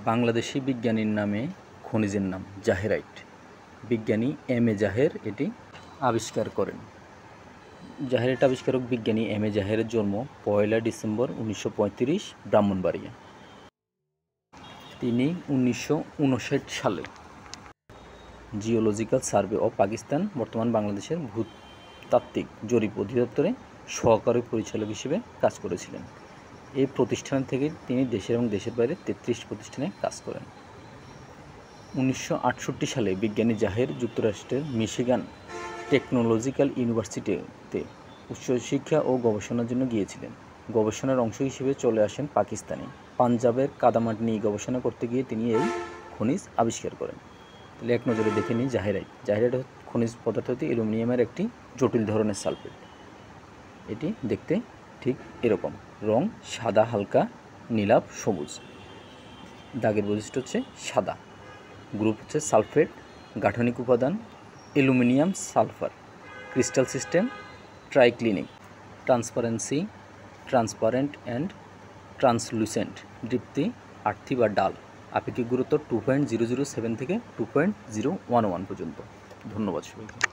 বাংলাদেশি বিজ্ঞানীর নামে খনিজের নাম জাহেরাইট। বিজ্ঞানী এম.এ. জাহের এটি আবিষ্কার করেন। জাহেরাইট আবিষ্কারক বিজ্ঞানী এম.এ. জাহেরের জন্ম 1 ডিসেম্বর 1935 ব্রাহ্মণবাড়িয়া। তিনি 1959 সালে জিওলজিক্যাল সার্ভে অব পাকিস্তান বর্তমান বাংলাদেশের ভূতাত্ত্বিক জরিপ অধিদপ্তরে সহকারী পরিচালক হিসেবে কাজ করেছিলেন। এই প্রতিষ্ঠান থেকে তিনি দেশের এবং দেশের বাইরে 33 প্রতিষ্ঠানে কাজ করেন। 1968 সালে বিজ্ঞানী জাহের যুক্তরাষ্ট্রের মিশিগান টেকনোলজিক্যাল ইউনিভার্সিটিতে উচ্চশিক্ষা ও গবেষণার জন্য গিয়েছিলেন। গবেষণার অংশ হিসেবে চলে আসেন পাকিস্তানে। পাঞ্জাবের কাদামাটি নিয়ে গবেষণা করতে গিয়ে তিনি এই খনিজ আবিষ্কার করেন। তাহলে এক নজরে দেখে নিই জাহেরাইট। জাহেরাইট খনিজ পদার্থটি অ্যালুমিনিয়ামের একটি জটিল ধরনের সালফেট। এটি দেখতে ঠিক এরকম, রং সাদা, হালকা নীলাভ সবুজ, দাগের বৈশিষ্ট্য হচ্ছে সাদা, গ্রুপ হচ্ছে সালফেট, গাঠনিক উপাদান aluminium sulphur, crystal system triclinic, transparency transparent and translucent, দীপ্তি আর্থি বা ডাল। আপেক্ষিক গুরুত্ব 2.007 থেকে 2.011 পর্যন্ত। ধন্যবাদ সবাইকে।